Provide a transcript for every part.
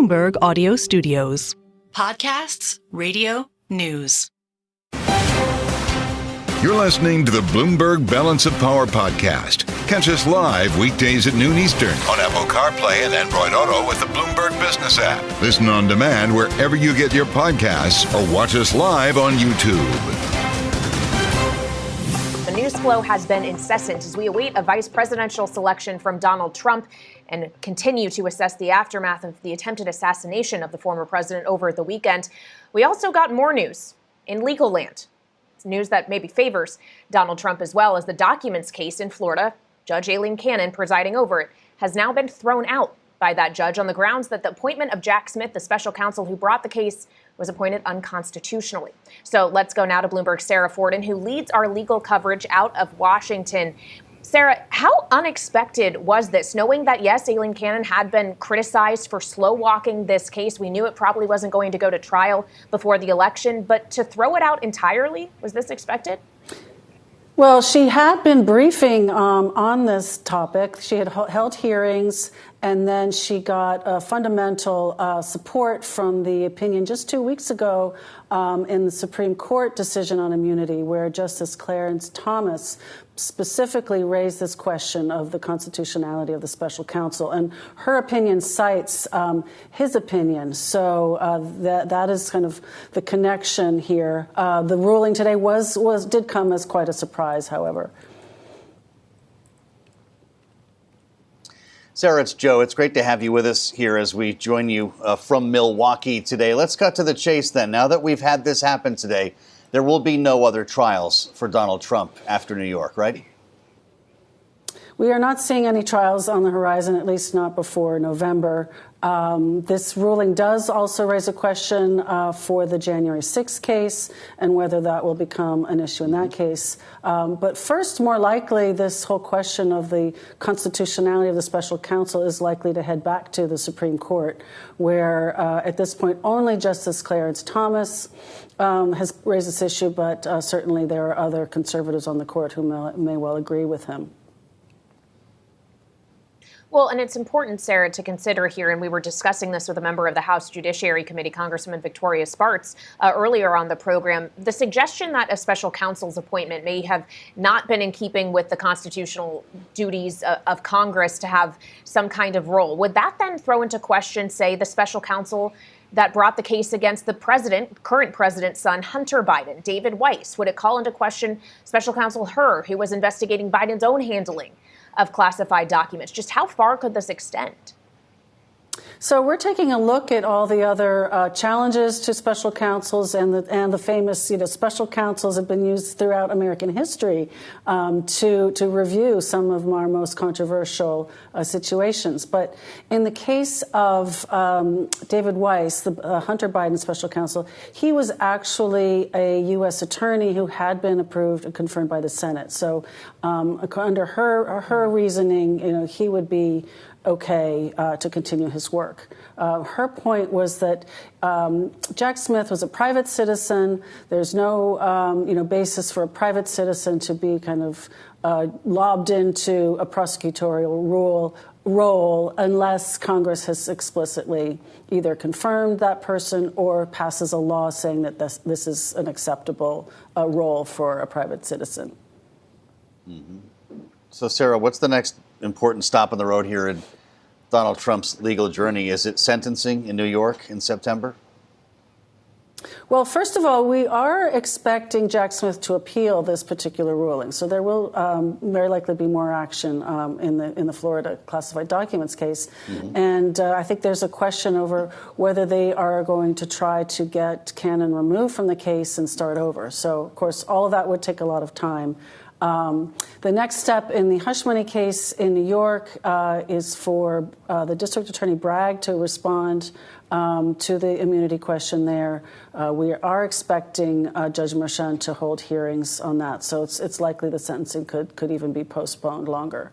Bloomberg Audio Studios. Podcasts, radio, news. You're listening to the Bloomberg Balance of Power podcast. Catch us live weekdays at noon Eastern on Apple CarPlay and Android Auto with the Bloomberg Business app. Listen on demand wherever you get your podcasts or watch us live on YouTube. The news flow has been incessant as we await a vice presidential selection from Donald Trump and continue to assess the aftermath of the attempted assassination of the former president over the weekend. We also got more news in legal land. It's news that maybe favors Donald Trump as well, as the documents case in Florida, Judge Aileen Cannon presiding over it, has now been thrown out by that judge on the grounds that the appointment of Jack Smith, the special counsel who brought the case, was appointed unconstitutionally. So let's go now to Bloomberg's Sara Forden, who leads our legal coverage out of Washington. Sara, how unexpected was this, knowing that, yes, Aileen Cannon had been criticized for slow-walking this case? We knew it probably wasn't going to go to trial before the election, but to throw it out entirely, was this expected? Well, she had been briefing on this topic. She had held hearings, and then she got fundamental support from the opinion just 2 weeks ago in the Supreme Court decision on immunity, where Justice Clarence Thomas specifically raised this question of the constitutionality of the special counsel. And her opinion cites his opinion. So that is kind of the connection here. The ruling today did come as quite a surprise, however. Sara, it's Joe. It's great to have you with us here as we join you from Milwaukee today. Let's cut to the chase then. Now that we've had this happen today, there will be no other trials for Donald Trump after New York, right? We are not seeing any trials on the horizon, at least not before November. This ruling does also raise a question for the January 6th case and whether that will become an issue in that case. But first, more likely, this whole question of the constitutionality of the special counsel is likely to head back to the Supreme Court, where at this point only Justice Clarence Thomas has raised this issue, but certainly there are other conservatives on the court who may well agree with him. Well, and it's important, Sara, to consider here, and we were discussing this with a member of the House Judiciary Committee, Congresswoman Victoria Spartz, earlier on the program, the suggestion that a special counsel's appointment may have not been in keeping with the constitutional duties of Congress to have some kind of role. Would that then throw into question, say, the special counsel that brought the case against the current president's son, Hunter Biden, David Weiss? Would it call into question special counsel Hur, who was investigating Biden's own handling of classified documents? Just how far could this extend? So we're taking a look at all the other challenges to special counsels, and the famous, special counsels have been used throughout American history to review some of our most controversial situations. But in the case of David Weiss, the Hunter Biden special counsel, he was actually a U.S. attorney who had been approved and confirmed by the Senate. So under her reasoning, he would be okay to continue his work. Her point was that Jack Smith was a private citizen. There's no basis for a private citizen to be kind of lobbed into a prosecutorial role unless Congress has explicitly either confirmed that person or passes a law saying that this is an acceptable role for a private citizen. Mm-hmm. So, Sara, what's the next important stop on the road here in Donald Trump's legal journey? Is it sentencing in New York in September? Well, first of all, we are expecting Jack Smith to appeal this particular ruling. So there will very likely be more action in the Florida classified documents case. Mm-hmm. And I think there's a question over whether they are going to try to get Cannon removed from the case and start over. So, of course, all of that would take a lot of time. The next step in the hush money case in New York is for the District Attorney Bragg to respond to the immunity question there. We are expecting Judge Merchan to hold hearings on that, so it's likely the sentencing could even be postponed longer.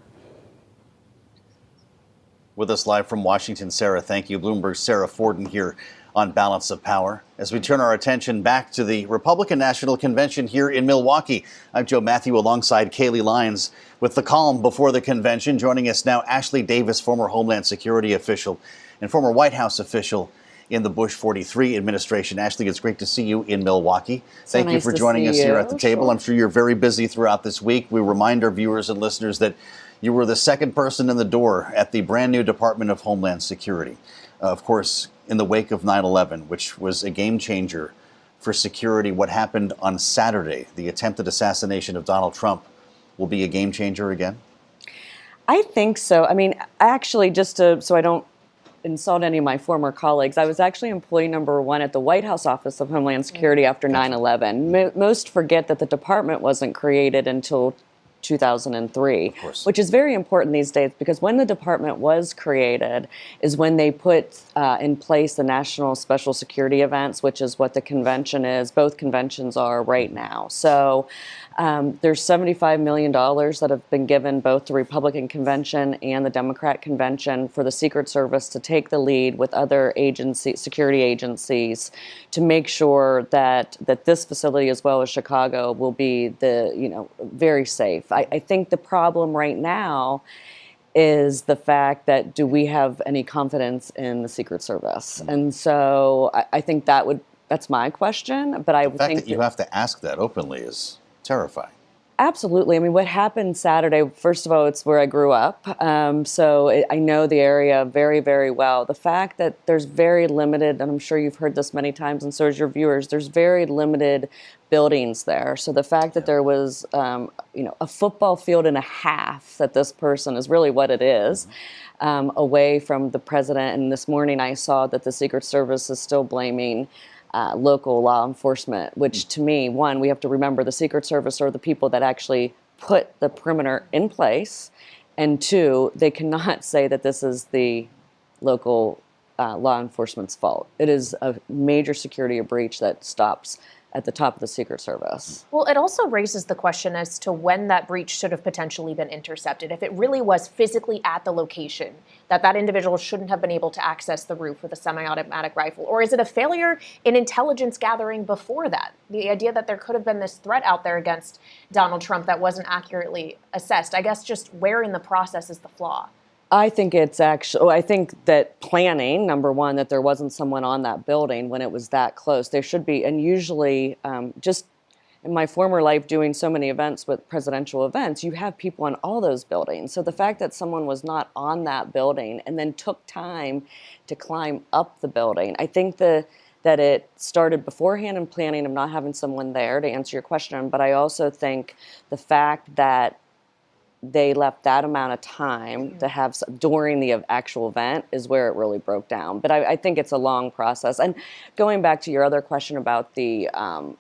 With us live from Washington, Sara, thank you. Bloomberg's Sara Forden here on balance of power. As we turn our attention back to the Republican National Convention here in Milwaukee, I'm Joe Mathieu alongside Kailey Leinz with the calm before the convention. Joining us now, Ashley Davis, former Homeland Security official and former White House official in the Bush 43 administration. Ashley, it's great to see you in Milwaukee. Thank you for joining us here at the table. I'm sure you're very busy throughout this week. We remind our viewers and listeners that you were the second person in the door at the brand new Department of Homeland Security. Of course, in the wake of 9/11, which was a game changer for security, what happened on Saturday, the attempted assassination of Donald Trump, will be a game changer again? I think so. I mean, actually, so I don't insult any of my former colleagues, I was actually employee number one at the White House Office of Homeland Security after 9/11. Most forget that the department wasn't created until 2003, which is very important these days because when the department was created is when they put in place the National Special Security Events, which is what the convention is. Both conventions are right now. So there's $75 million that have been given both the Republican convention and the Democrat convention for the Secret Service to take the lead with other security agencies to make sure that this facility as well as Chicago will be very safe. I think the problem right now is the fact that do we have any confidence in the Secret Service? And so I think that's my question. But I think the fact that you have to ask that openly is terrifying. Absolutely. I mean, what happened Saturday, first of all, it's where I grew up. So I know the area very, very well. The fact that there's very limited, and I'm sure you've heard this many times, and so as your viewers, there's very limited buildings there. So the fact that there was, a football field and a half, that this person is really what it is, away from the president. And this morning I saw that the Secret Service is still blaming local law enforcement, which to me, one, we have to remember the Secret Service are the people that actually put the perimeter in place, and two, they cannot say that this is the local law enforcement's fault. It is a major security breach that stops at the top of the Secret Service. Well, it also raises the question as to when that breach should have potentially been intercepted. If it really was physically at the location, that individual shouldn't have been able to access the roof with a semi-automatic rifle, or is it a failure in intelligence gathering before that? The idea that there could have been this threat out there against Donald Trump that wasn't accurately assessed. I guess just where in the process is the flaw? I think I think that planning, number one, that there wasn't someone on that building when it was that close. There should be, and usually just in my former life doing so many events with presidential events, you have people on all those buildings. So the fact that someone was not on that building and then took time to climb up the building, I think that it started beforehand in planning of not having someone there, to answer your question. But I also think the fact that they left that amount of time to have during the actual event is where it really broke down. But I think it's a long process. And going back to your other question about the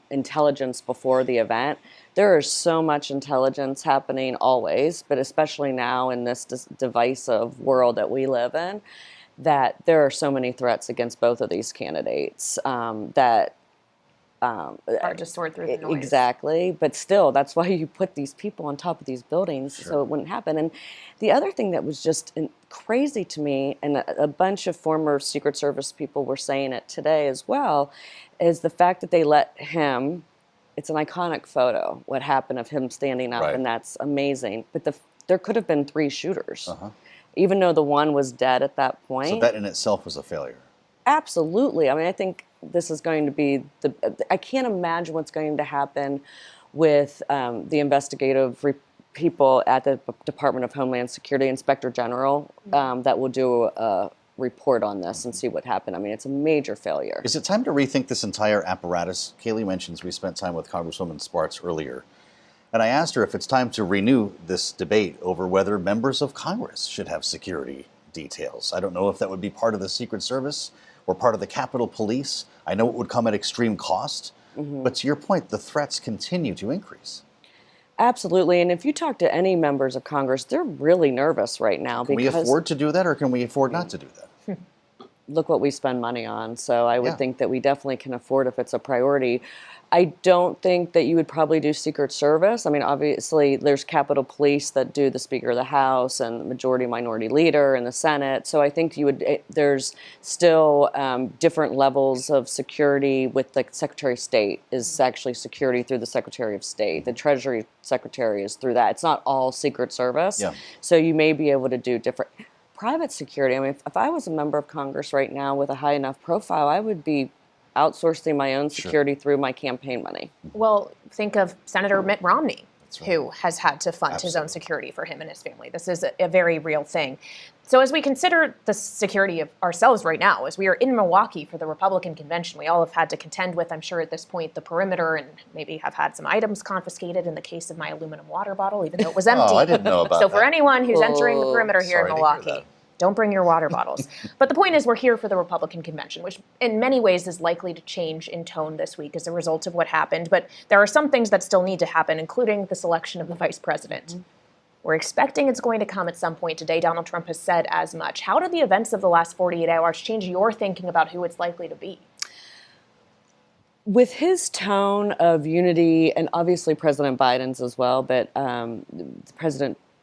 intelligence before the event, there is so much intelligence happening always, but especially now in this divisive world that we live in, that there are so many threats against both of these candidates that hard to sort through the noise. Exactly, but still, that's why you put these people on top of these buildings so it wouldn't happen. And the other thing that was just crazy to me, and a bunch of former Secret Service people were saying it today as well, is the fact that they let him. It's an iconic photo, what happened of him standing up, and that's amazing. But there could have been 3 shooters, even though the one was dead at that point. So that in itself was a failure. Absolutely. I mean, I think this is going to be I can't imagine what's going to happen with the investigative people at the Department of Homeland Security, Inspector General, that will do a report on this and see what happened. I mean, it's a major failure. Is it time to rethink this entire apparatus? Kailey mentions we spent time with Congresswoman Spartz earlier, and I asked her if it's time to renew this debate over whether members of Congress should have security details. I don't know if that would be part of the Secret Service or part of the Capitol Police. I know it would come at extreme cost, but to your point, the threats continue to increase. Absolutely, and if you talk to any members of Congress, they're really nervous right now. Can we afford to do that, or can we afford not to do that? look what we spend money on. So I would Yeah. think that we definitely can afford if it's a priority. I don't think that you would probably do Secret Service. I mean, obviously, there's Capitol Police that do the Speaker of the House and the Majority Minority Leader in the Senate. So I think there's still different levels of security with the Secretary of State is actually security through the Secretary of State. The Treasury Secretary is through that. It's not all Secret Service. Yeah. So you may be able to do different. Private security, I mean, if I was a member of Congress right now with a high enough profile, I would be outsourcing my own security through my campaign money. Well, think of Senator Mitt Romney, who has had to fund his own security for him and his family. This is a very real thing. So as we consider the security of ourselves right now, as we are in Milwaukee for the Republican convention, we all have had to contend with, I'm sure at this point, the perimeter, and maybe have had some items confiscated in the case of my aluminum water bottle, even though it was empty. Oh, I didn't know about so that. for anyone who's entering the perimeter here Sorry in to hear Milwaukee, that. don't bring your water bottles. But the point is, we're here for the Republican convention, which in many ways is likely to change in tone this week as a result of what happened. But there are some things that still need to happen, including the selection of the vice president. We're expecting it's going to come at some point today. Donald Trump has said as much. How did the events of the last 48 hours change your thinking about who it's likely to be? With his tone of unity, and obviously President Biden's as well, but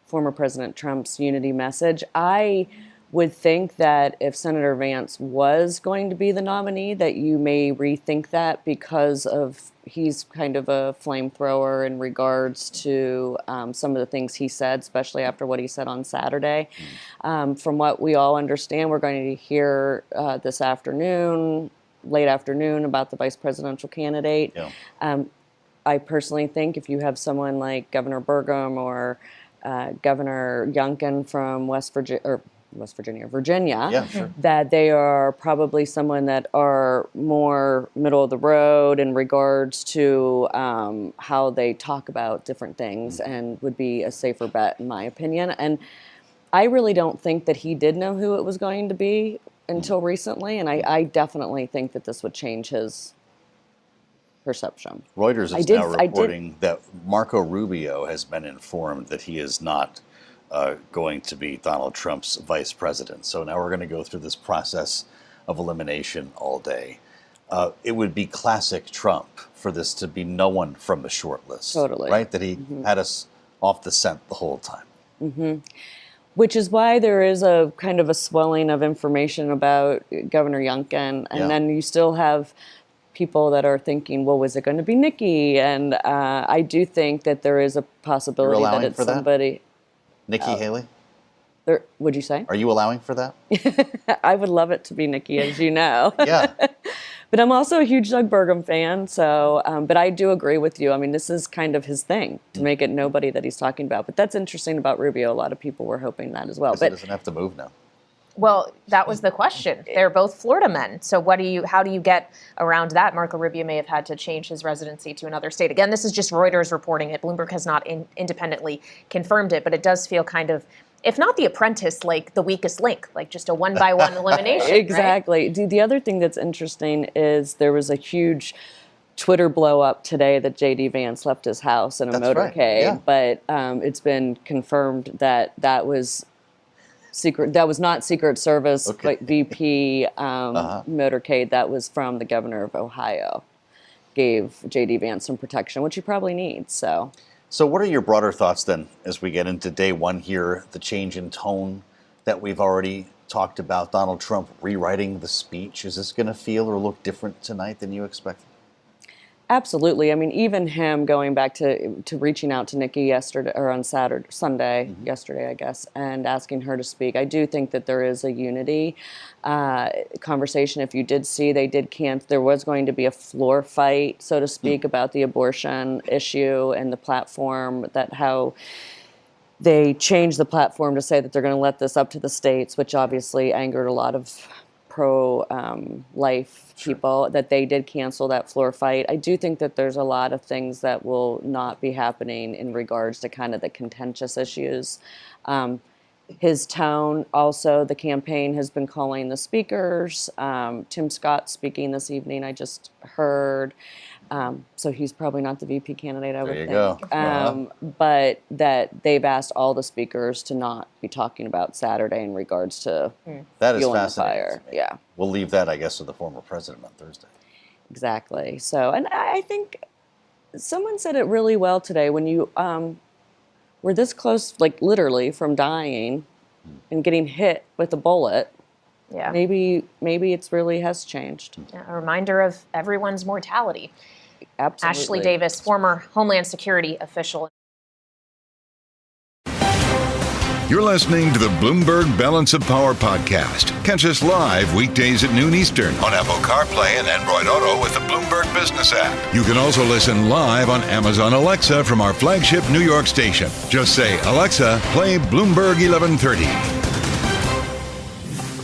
former President Trump's unity message, I would think that if Senator Vance was going to be the nominee, that you may rethink that because of he's kind of a flamethrower in regards to some of the things he said, especially after what he said on Saturday. From what we all understand, we're going to hear this afternoon, late afternoon, about the vice presidential candidate. Yeah. I personally think if you have someone like Governor Burgum or Governor Youngkin from Virginia, Yeah, sure. that they are probably someone that are more middle of the road in regards to how they talk about different things and would be a safer bet, in my opinion. And I really don't think that he did know who it was going to be until recently, and I definitely think that this would change his perception. Reuters is now reporting that Marco Rubio has been informed that he is not going to be Donald Trump's vice president. So now we're going to go through this process of elimination all day. It would be classic Trump for this to be no one from the short list. Totally. Right? That he had us off the scent the whole time. Which is why there is a kind of a swelling of information about Governor Youngkin. And then you still have people that are thinking, well, was it going to be Nikki? And I do think that there is a possibility that it's somebody. Nikki Haley? Would you say? Are you allowing for that? I would love it to be Nikki, as you know. Yeah. But I'm also a huge Doug Burgum fan, so, but I do agree with you. I mean, this is kind of his thing, to make it nobody that he's talking about. But that's interesting about Rubio. A lot of people were hoping that as well. But he doesn't have to move now. Well, that was the question. They're both Florida men. So how do you get around that? Marco Rubio may have had to change his residency to another state. Again, this is just Reuters reporting it. Bloomberg has not independently confirmed it, but it does feel kind of, if not The Apprentice, like the weakest link, like just a one-by-one elimination. Exactly. Right? The other thing that's interesting is there was a huge Twitter blow up today that J.D. Vance left his house in a motorcade, but it's been confirmed that that was secret. That was not Secret Service, but VP motorcade. That was from the governor of Ohio. Gave J.D. Vance some protection, which he probably needs. So what are your broader thoughts then as we get into day one here, the change in tone that we've already talked about, Donald Trump rewriting the speech? Is this going to feel or look different tonight than you expected? Absolutely. I mean, even him going back to reaching out to Nikki yesterday, or on Sunday, yesterday, I guess, and asking her to speak. I do think that there is a unity conversation. If you did see, there was going to be a floor fight, so to speak, about the abortion issue and the platform, that how they changed the platform to say that they're going to let this up to the states, which obviously angered a lot of pro-life people, that they did cancel that floor fight. I do think that there's a lot of things that will not be happening in regards to kind of the contentious issues. His tone, also, the campaign has been calling the speakers. Tim Scott speaking this evening, I just heard. So he's probably not the VP candidate, I would think. There you go. But that they've asked all the speakers to not be talking about Saturday in regards to That is fueling the fascinating fire. to me. Yeah, We'll leave that, I guess, to the former president on Thursday. exactly. So, and I think someone said it really well today. When you were this close, like literally, from dying and getting hit with a bullet, Yeah. maybe it's really has changed. Yeah, a reminder of everyone's mortality. Absolutely. Ashley Davis, former Homeland Security official. You're listening to the Bloomberg Balance of Power podcast. Catch us live weekdays at noon Eastern on Apple CarPlay and Android Auto with the Bloomberg Business app. You can also listen live on Amazon Alexa from our flagship New York station. Just say, Alexa, play Bloomberg 1130.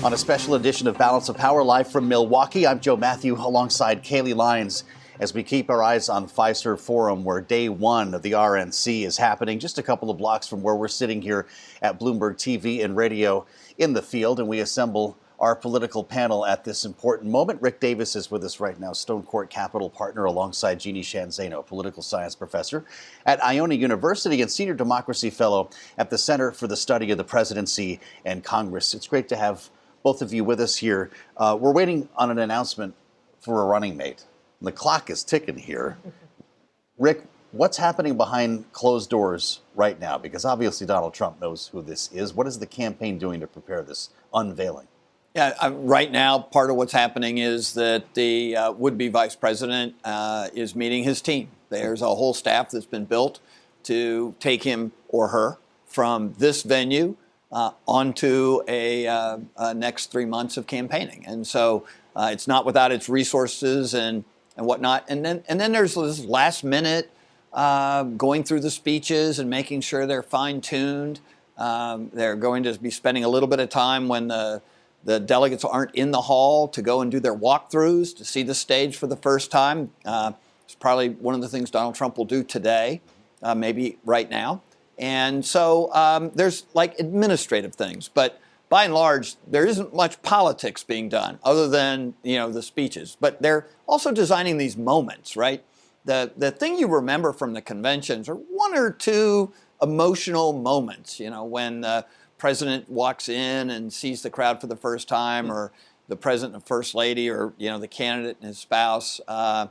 On a special edition of Balance of Power live from Milwaukee, I'm Joe Mathieu alongside Kailey Leinz as we keep our eyes on Fiserv Forum, where day one of the RNC is happening just a couple of blocks from where we're sitting here at Bloomberg TV and radio in the field, and we assemble our political panel at this important moment. Rick Davis is with us right now, Stone Court Capital partner alongside Jeanne Zaino, political science professor at Iona University and senior democracy fellow at the Center for the Study of the Presidency and Congress. It's great to have both of you with us here. We're waiting on an announcement for a running mate. The clock is ticking here. Rick, what's happening behind closed doors right now? Because obviously Donald Trump knows who this is. What is the campaign doing to prepare this unveiling? Yeah, right now, part of what's happening is that the would-be vice president is meeting his team. There's a whole staff that's been built to take him or her from this venue onto a next 3 months of campaigning. And so it's not without its resources and whatnot. And then there's this last minute going through the speeches and making sure they're fine-tuned. They're going to be spending a little bit of time when the delegates aren't in the hall to go and do their walkthroughs, to see the stage for the first time. It's probably one of the things Donald Trump will do today, maybe right now. And so there's like administrative things, but by and large, there isn't much politics being done other than, the speeches. But they're also designing these moments, right? The thing you remember from the conventions are one or two emotional moments, when the president walks in and sees the crowd for the first time, or the president and first lady, or, the candidate and his spouse, have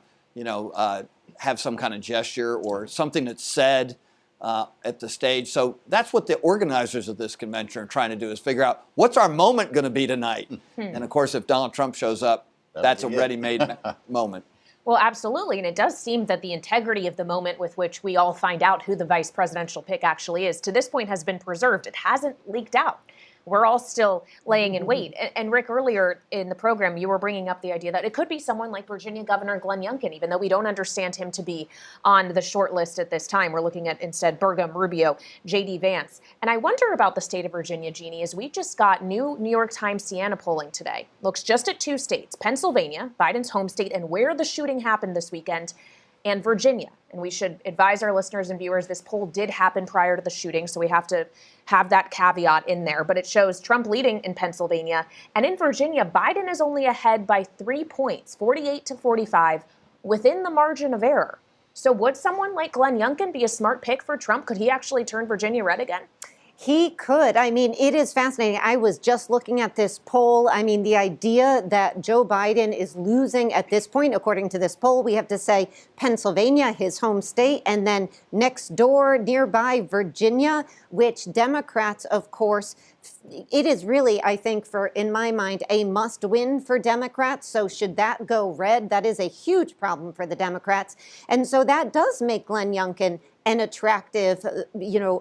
some kind of gesture or something that's said at the stage. So that's what the organizers of this convention are trying to do, is figure out what's our moment going to be tonight. And of course, if Donald Trump shows up, that's a ready-made moment. Well, absolutely. And it does seem that the integrity of the moment with which we all find out who the vice presidential pick actually is, to this point, has been preserved. It hasn't leaked out. We're all still laying in wait. And Rick, earlier in the program, you were bringing up the idea that it could be someone like Virginia Governor Glenn Youngkin, even though we don't understand him to be on the short list at this time. We're looking at instead Burgum, Rubio, J.D. Vance. And I wonder about the state of Virginia, Jeanne, as we just got new New York Times Siena polling today. Looks just at two states, Pennsylvania, Biden's home state, and where the shooting happened this weekend, and Virginia. And we should advise our listeners and viewers, this poll did happen prior to the shooting, so we have to have that caveat in there. But it shows Trump leading in Pennsylvania. And in Virginia, Biden is only ahead by 3 points, 48 to 45, within the margin of error. So would someone like Glenn Youngkin be a smart pick for Trump? Could he actually turn Virginia red again? He could. I mean, it is fascinating. I was just looking at this poll. I mean, the idea that Joe Biden is losing at this point, according to this poll, we have to say Pennsylvania, his home state, and then next door, nearby, Virginia, which Democrats, of course, it is really, I think, in my mind, a must win for Democrats. So should that go red, that is a huge problem for the Democrats. And so that does make Glenn Youngkin an attractive,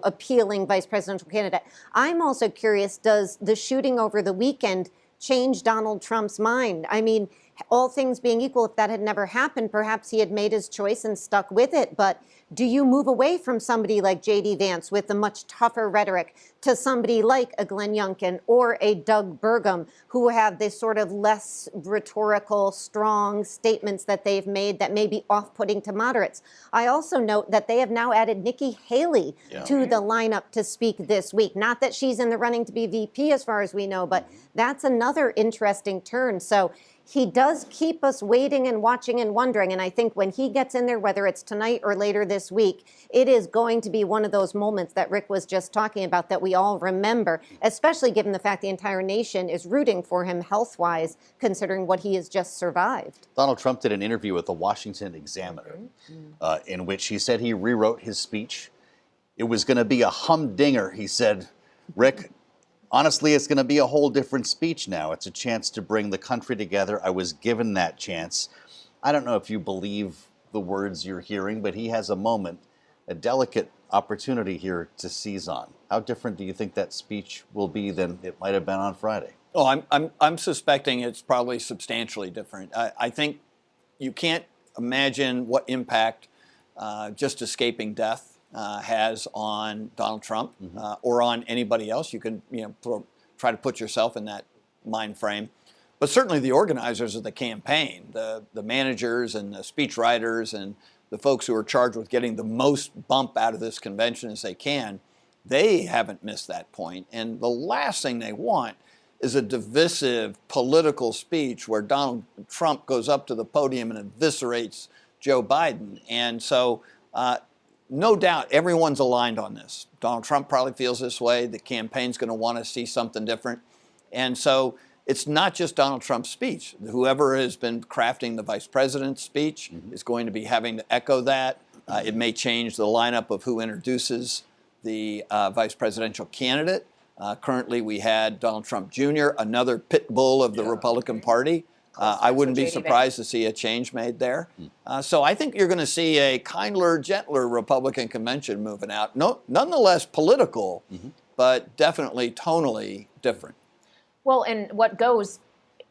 appealing vice presidential candidate. I'm also curious, does the shooting over the weekend change Donald Trump's mind? I mean, all things being equal, if that had never happened, perhaps he had made his choice and stuck with it. But do you move away from somebody like J.D. Vance with a much tougher rhetoric to somebody like a Glenn Youngkin or a Doug Burgum, who have this sort of less rhetorical, strong statements that they've made that may be off-putting to moderates? I also note that they have now added Nikki Haley to the lineup to speak this week. Not that she's in the running to be VP as far as we know, but that's another interesting turn. So he does keep us waiting and watching and wondering. And I think when he gets in there, whether it's tonight or later this week, it is going to be one of those moments that Rick was just talking about that we all remember, especially given the fact the entire nation is rooting for him health-wise, considering what he has just survived. Donald Trump did an interview with the Washington Examiner in which he said he rewrote his speech. It was going to be a humdinger, he said. Rick, honestly, it's going to be a whole different speech now. It's a chance to bring the country together. I was given that chance. I don't know if you believe the words you're hearing, but he has a moment, a delicate opportunity here to seize on. How different do you think that speech will be than it might have been on Friday? Oh, I'm suspecting it's probably substantially different. I think you can't imagine what impact just escaping death has on Donald Trump or on anybody else. You can try to put yourself in that mind frame. But certainly the organizers of the campaign, the managers and the speechwriters and the folks who are charged with getting the most bump out of this convention as they can, they haven't missed that point. And the last thing they want is a divisive political speech where Donald Trump goes up to the podium and eviscerates Joe Biden. And so no doubt everyone's aligned on this. Donald Trump probably feels this way. The campaign's going to want to see something different. And so it's not just Donald Trump's speech. Whoever has been crafting the vice president's speech is going to be having to echo that. It may change the lineup of who introduces the vice presidential candidate. Currently, we had Donald Trump Jr., another pit bull of the Republican Party. I wouldn't be surprised to see a change made there. So I think you're going to see a kinder, gentler Republican convention moving out. No, nonetheless political, but definitely tonally different. Well, and what goes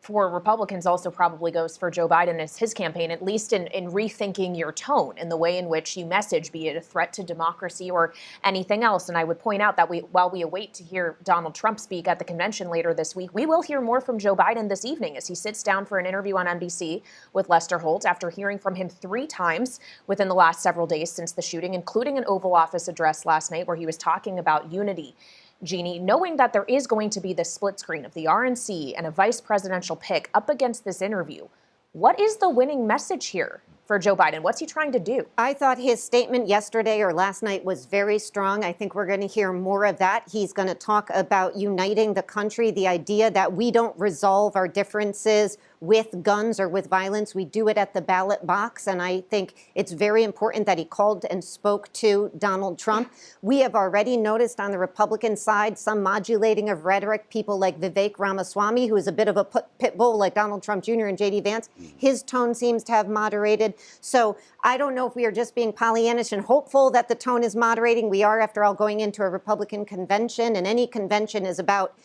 for Republicans also probably goes for Joe Biden as his campaign, at least in rethinking your tone and the way in which you message, be it a threat to democracy or anything else. And I would point out that while we await to hear Donald Trump speak at the convention later this week, we will hear more from Joe Biden this evening as he sits down for an interview on NBC with Lester Holt after hearing from him 3 times within the last several days since the shooting, including an Oval Office address last night where he was talking about unity. Jeanne, knowing that there is going to be this split screen of the RNC and a vice presidential pick up against this interview, what is the winning message here for Joe Biden? What's he trying to do? I thought his statement yesterday or last night was very strong. I think we're going to hear more of that. He's going to talk about uniting the country, the idea that we don't resolve our differences with guns or with violence. We do it at the ballot box. And I think it's very important that he called and spoke to Donald Trump. We have already noticed on the Republican side some modulating of rhetoric. People like Vivek Ramaswamy, who is a bit of a pit bull like Donald Trump Jr. and J.D. Vance. His tone seems to have moderated. So I don't know if we are just being Pollyannish and hopeful that the tone is moderating. We are, after all, going into a Republican convention, and any convention is about,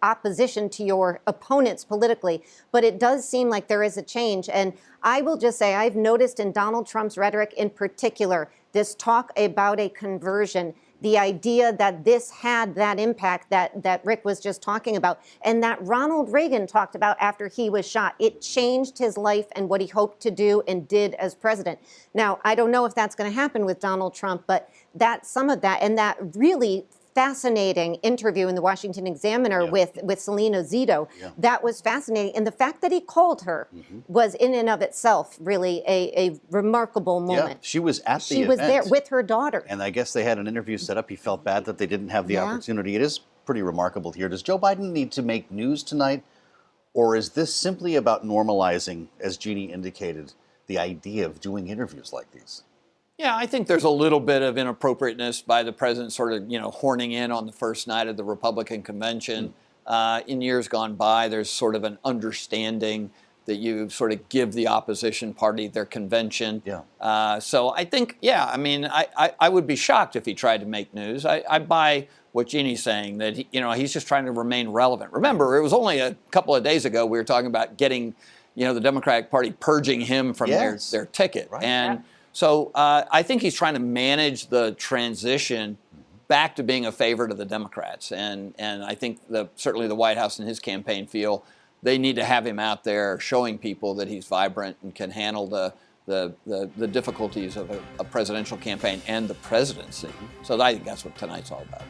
opposition to your opponents politically. But it does seem like there is a change. And I will just say I've noticed in Donald Trump's rhetoric in particular, this talk about a conversion, the idea that this had that impact that Rick was just talking about and that Ronald Reagan talked about after he was shot. It changed his life and what he hoped to do and did as president. Now, I don't know if that's going to happen with Donald Trump, but that some of that and that really fascinating interview in the Washington Examiner with Selena Zito. That was fascinating. And the fact that he called her was in and of itself really a remarkable moment. Yeah, she was at the event. She was there with her daughter. And I guess they had an interview set up. He felt bad that they didn't have the opportunity. It is pretty remarkable here. Does Joe Biden need to make news tonight? Or is this simply about normalizing, as Jeanne indicated, the idea of doing interviews like these? Yeah, I think there's a little bit of inappropriateness by the president sort of, horning in on the first night of the Republican convention. In years gone by, there's sort of an understanding that you sort of give the opposition party their convention. So I think, I would be shocked if he tried to make news. I buy what Jeanne's saying, that he's just trying to remain relevant. Remember, it was only a couple of days ago we were talking about getting, the Democratic Party purging him from their ticket. Right. So I think he's trying to manage the transition back to being a favorite of the Democrats. And I think certainly the White House and his campaign feel they need to have him out there showing people that he's vibrant and can handle the the difficulties of a presidential campaign and the presidency. So I think that's what tonight's all about.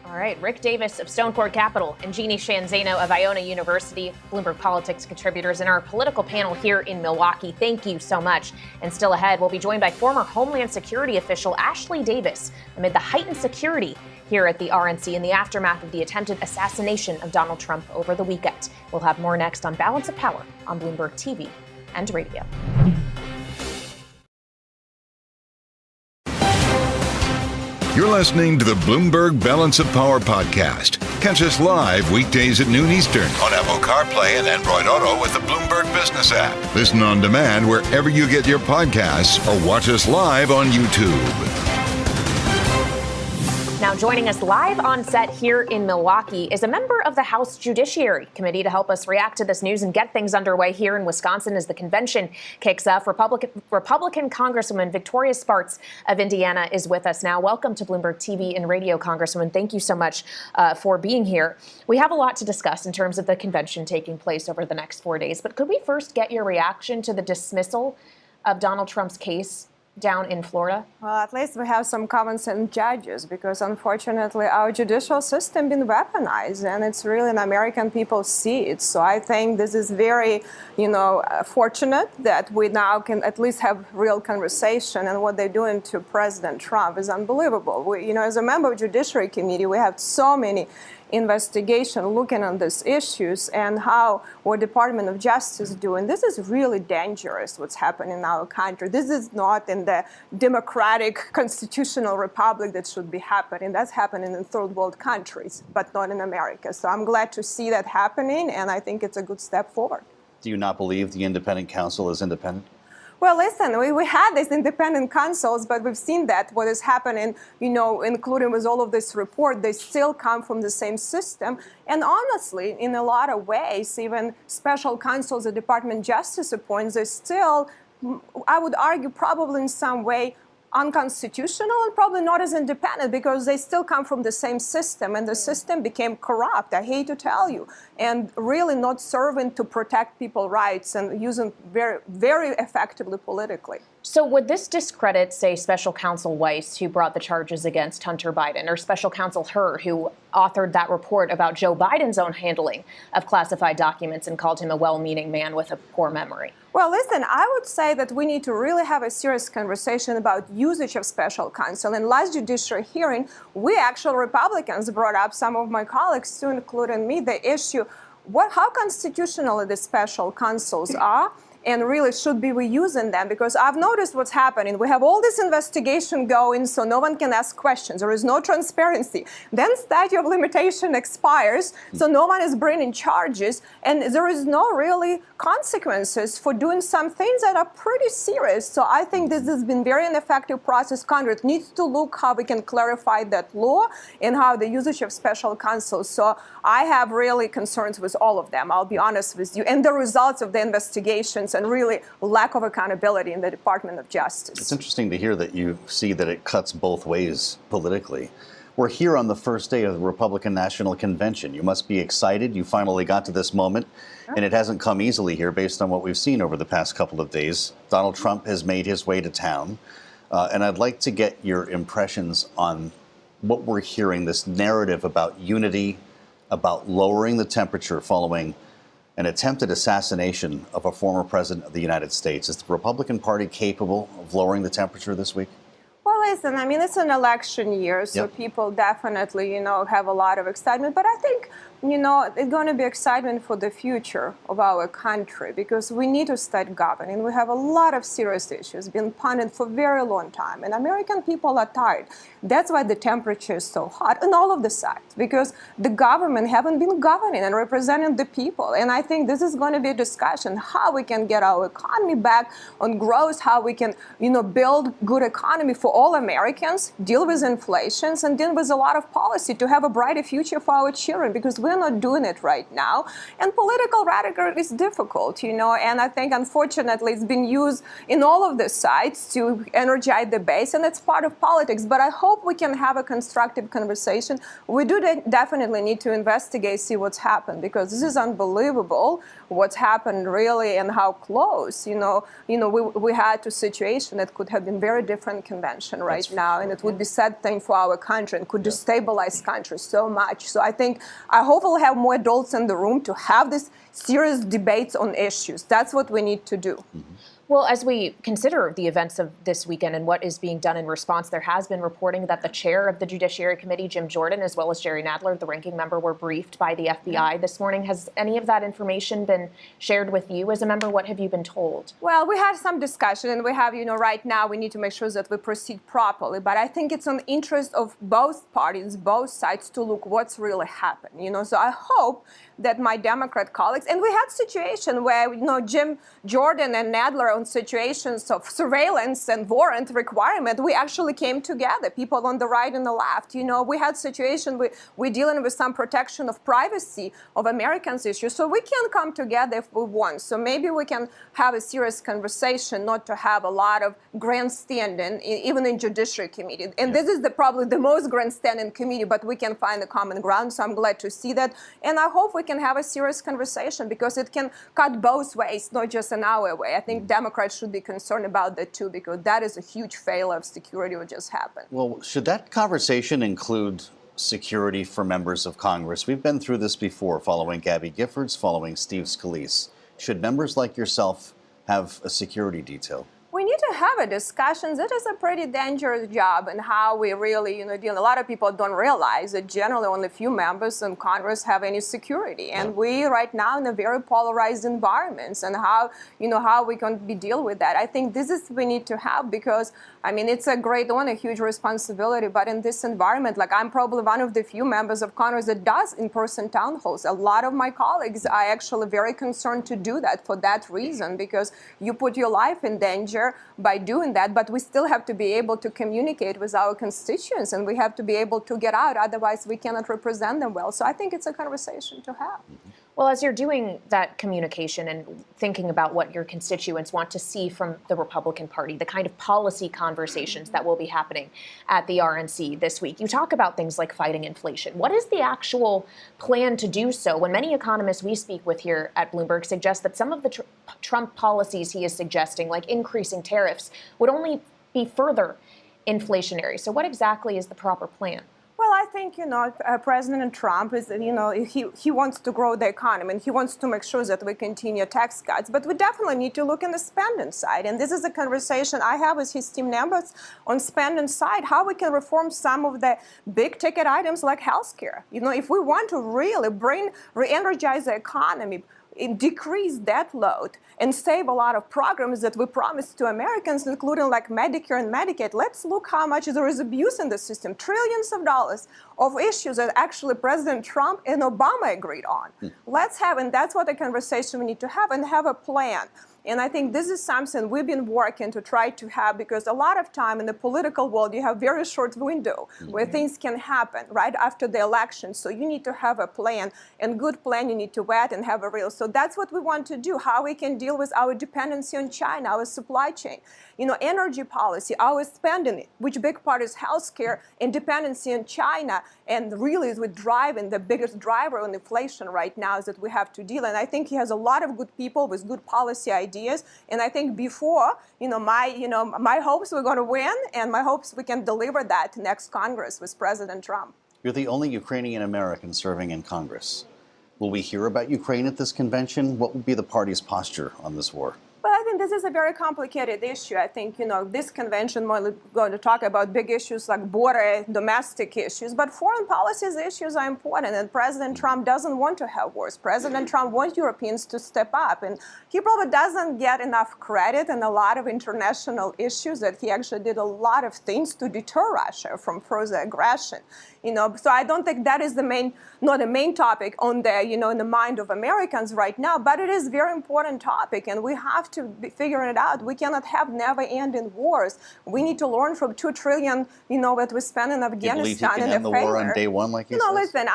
All right, Rick Davis of Stone Court Capital and Jeanne Zaino of Iona University, Bloomberg Politics contributors in our political panel here in Milwaukee. Thank you so much. And still ahead, we'll be joined by former Homeland Security official Ashley Davis amid the heightened security here at the RNC in the aftermath of the attempted assassination of Donald Trump over the weekend. We'll have more next on Balance of Power on Bloomberg TV and radio. You're listening to the Bloomberg Balance of Power podcast. Catch us live weekdays at noon Eastern on Apple CarPlay and Android Auto with the Bloomberg Business app. Listen on demand wherever you get your podcasts or watch us live on YouTube. Now joining us live on set here in Milwaukee is a member of the House Judiciary Committee to help us react to this news and get things underway here in Wisconsin as the convention kicks off. Republican Congresswoman Victoria Spartz of Indiana is with us now. Welcome to Bloomberg TV and Radio, Congresswoman. Thank you so much for being here. We have a lot to discuss in terms of the convention taking place over the next 4 days, but could we first get your reaction to the dismissal of Donald Trump's case down in Florida? Well, at least we have some common sense judges, because unfortunately our judicial system been weaponized, and it's really an American people see it. So I think this is very, fortunate that we now can at least have real conversation, and what they're doing to President Trump is unbelievable. We, as a member of Judiciary Committee, we have so many investigation looking on these issues and how what Department of Justice is doing. This is really dangerous what's happening in our country. This is not in the democratic constitutional republic that should be happening. That's happening in third world countries, but not in America. So I'm glad to see that happening, and I think it's a good step forward. Do you not believe the independent counsel is independent? Well, listen, we had these independent counsels, but we've seen that what is happening, including with all of this report, they still come from the same system. And honestly, in a lot of ways, even special counsels the Department of Justice appoints are still, I would argue, probably in some way unconstitutional and probably not as independent, because they still come from the same system, and the system became corrupt, I hate to tell you, and really not serving to protect people's rights and using very, very effectively politically. So would this discredit, say, Special Counsel Weiss, who brought the charges against Hunter Biden, or Special Counsel Hur, who authored that report about Joe Biden's own handling of classified documents and called him a well-meaning man with a poor memory? Well, listen, I would say that we need to really have a serious conversation about usage of special counsel. In last judiciary hearing, we actual Republicans brought up, some of my colleagues too, including me, the issue, how constitutional the special counsels are, and really should be we using them, because I've noticed what's happening. We have all this investigation going, so no one can ask questions. There is no transparency. Then statute of limitation expires, so no one is bringing charges, and there is no really consequences for doing some things that are pretty serious. So I think this has been very ineffective process. Congress needs to look how we can clarify that law and how the usage of special counsel. So I have really concerns with all of them, I'll be honest with you, and the results of the investigations and really lack of accountability in the Department of Justice. It's interesting to hear that you see that it cuts both ways politically. We're here on the first day of the Republican National Convention. You must be excited. You finally got to this moment, and it hasn't come easily here based on what we've seen over the past couple of days. Donald Trump has made his way to town, and I'd like to get your impressions on what we're hearing, this narrative about unity, about lowering the temperature following an attempted assassination of a former president of the United States. Is the Republican Party capable of lowering the temperature this week? Well, listen, I mean, it's an election year, so people definitely, have a lot of excitement. But I think, it's going to be excitement for the future of our country, because we need to start governing. We have a lot of serious issues been punted for a very long time, and American people are tired. That's why the temperature is so hot on all of the sides, because the government haven't been governing and representing the people. And I think this is going to be a discussion how we can get our economy back on growth, how we can, build good economy for all Americans, deal with inflation, and deal with a lot of policy to have a brighter future for our children, because we we're not doing it right now. And political rhetoric is difficult, and I think, unfortunately, it's been used in all of the sides to energize the base, and it's part of politics. But I hope we can have a constructive conversation. We do definitely need to investigate, see what's happened, because this is unbelievable what's happened really and how close, we had to a situation that could have been very different convention right now, and it would be sad thing for our country and could destabilize country so much. So I hope we'll have more adults in the room to have this serious debates on issues. That's what we need to do. Mm-hmm. Well, as we consider the events of this weekend and what is being done in response, there has been reporting that the chair of the Judiciary Committee, Jim Jordan, as well as Jerry Nadler, the ranking member, were briefed by the FBI this morning. Has any of that information been shared with you as a member? What have you been told? Well, we had some discussion, and we have, right now we need to make sure that we proceed properly. But I think it's in the interest of both parties, both sides, to look what's really happened. So I hope that my Democrat colleagues, and we had situation where, Jim Jordan and Nadler on situations of surveillance and warrant requirement, we actually came together, people on the right and the left. We had situation we're dealing with some protection of privacy of Americans issues, so we can come together if we want. So maybe we can have a serious conversation, not to have a lot of grandstanding, even in Judiciary Committee. And this is probably the most grandstanding committee, but we can find a common ground, so I'm glad to see that. And I hope we can have a serious conversation, because it can cut both ways, not just in our way. I think Democrats should be concerned about that too, because that is a huge failure of security what just happened. Well, should that conversation include security for members of Congress? We've been through this before, following Gabby Giffords, following Steve Scalise. Should members like yourself have a security detail? We need to have a discussion. It is a pretty dangerous job, and how we really, deal. A lot of people don't realize that generally only a few members in Congress have any security, and we right now in a very polarized environments, and how we can deal with that. I think this is we need to have, because it's a great one, a huge responsibility. But in this environment, I'm probably one of the few members of Congress that does in-person town halls. A lot of my colleagues are actually very concerned to do that for that reason, because you put your life in danger by doing that, but we still have to be able to communicate with our constituents, and we have to be able to get out, otherwise we cannot represent them well. So I think it's a conversation to have. Well, as you're doing that communication and thinking about what your constituents want to see from the Republican Party, the kind of policy conversations that will be happening at the RNC this week, you talk about things like fighting inflation. What is the actual plan to do so, when many economists we speak with here at Bloomberg suggest that some of the Trump policies he is suggesting, like increasing tariffs, would only be further inflationary? So what exactly is the proper plan? Well, I think, President Trump is, he wants to grow the economy, and he wants to make sure that we continue tax cuts. But we definitely need to look in the spending side. And this is a conversation I have with his team members on spending side, how we can reform some of the big ticket items like healthcare. If we want to really re-energize the economy, decrease debt load, and save a lot of programs that we promised to Americans, including like Medicare and Medicaid. Let's look how much there is abuse in the system. Trillions of dollars of issues that actually President Trump and Obama agreed on. Let's have, and that's what the conversation we need to have, and have a plan. And I think this is something we've been working to try to have, because a lot of time in the political world, you have very short window where things can happen right after the election. So you need to have a plan, and good plan you need to wait and have a real. So that's what we want to do, how we can deal with our dependency on China, our supply chain, energy policy, our spending, which big part is healthcare, and dependency on China. And really is with driving the biggest driver on inflation right now is that we have to deal. And I think he has a lot of good people with good policy ideas. And I think before, my hopes we're going to win, and my hopes we can deliver that next Congress with President Trump. You're the only Ukrainian American serving in Congress. Will we hear about Ukraine at this convention? What will be the party's posture on this war? Well, I think this is a very complicated issue. I think, this convention we're going to talk about big issues like border, domestic issues, but foreign policy issues are important, and President Trump doesn't want to have wars. President Trump wants Europeans to step up, and he probably doesn't get enough credit in a lot of international issues, that he actually did a lot of things to deter Russia from further aggression. So I don't think that is not the main topic on the, in the mind of Americans right now, but it is a very important topic, and we have to figuring it out. We cannot have never-ending wars. We need to learn from $2 trillion, that we spend in Afghanistan. You believe he can end the war on day one, like he says? Listen,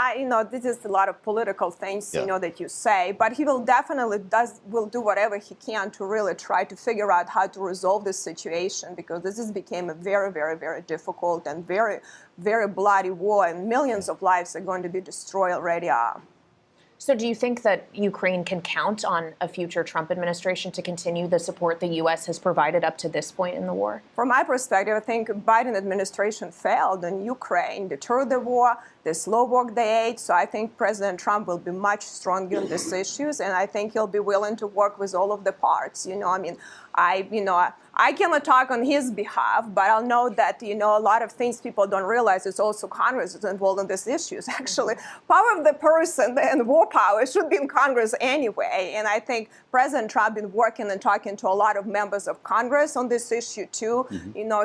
this is a lot of political things, that you say, but he will definitely will do whatever he can to really try to figure out how to resolve this situation, because this has become a very, very, very difficult and very, very bloody war, and millions of lives are going to be destroyed already. So do you think that Ukraine can count on a future Trump administration to continue the support the U.S. has provided up to this point in the war? From my perspective, I think Biden administration failed in Ukraine, deterred the war, the slow walk they ate. So I think President Trump will be much stronger on these issues, and I think he'll be willing to work with all of the parts. I cannot talk on his behalf, but I'll know that, a lot of things people don't realize is also Congress is involved in these issues. Actually, power of the person and war power should be in Congress anyway. And I think President Trump been working and talking to a lot of members of Congress on this issue too.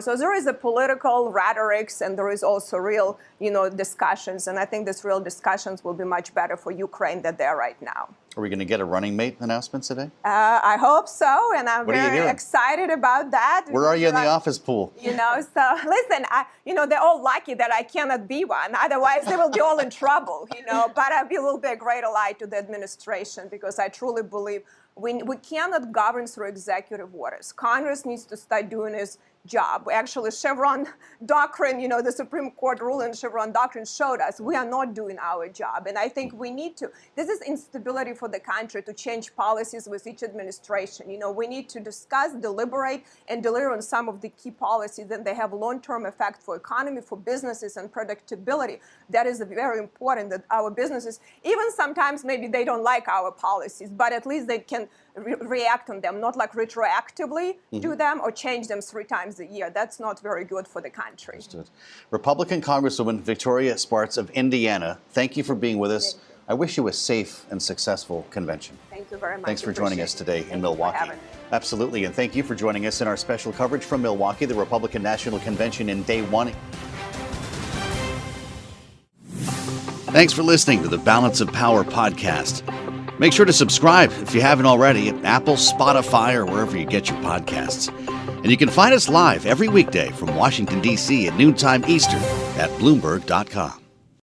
So there is a political rhetorics, and there is also real, discussions. And I think these real discussions will be much better for Ukraine than they are right now. Are we going to get a running mate announcement today? I hope so, and I'm very excited about that. Where are you in the office pool? So listen, they're all lucky that I cannot be one. Otherwise, they will be all in trouble, But I will be a great ally to the administration, because I truly believe we cannot govern through executive orders. Congress needs to start doing its job. Actually, Chevron doctrine, the Supreme Court ruling Chevron doctrine showed us we are not doing our job. And I think we need to, this is instability for the country, to change policies with each administration. We need to discuss, deliberate, and deliver on some of the key policies that they have long-term effect for economy, for businesses, and predictability. That is very important, that our businesses, even sometimes maybe they don't like our policies, but at least they can react on them, not like retroactively do them or change them 3 times a year. That's not very good for the country. Understood. Republican Congresswoman Victoria Spartz of Indiana, thank you for being with us. I wish you a safe and successful convention. Thank you very much. Thanks for joining us today in Milwaukee. Absolutely, and thank you for joining us in our special coverage from Milwaukee, the Republican National Convention in day 1. Thanks for listening to the Balance of Power podcast. Make sure to subscribe if you haven't already at Apple, Spotify, or wherever you get your podcasts. And you can find us live every weekday from Washington, D.C. at noontime Eastern at Bloomberg.com.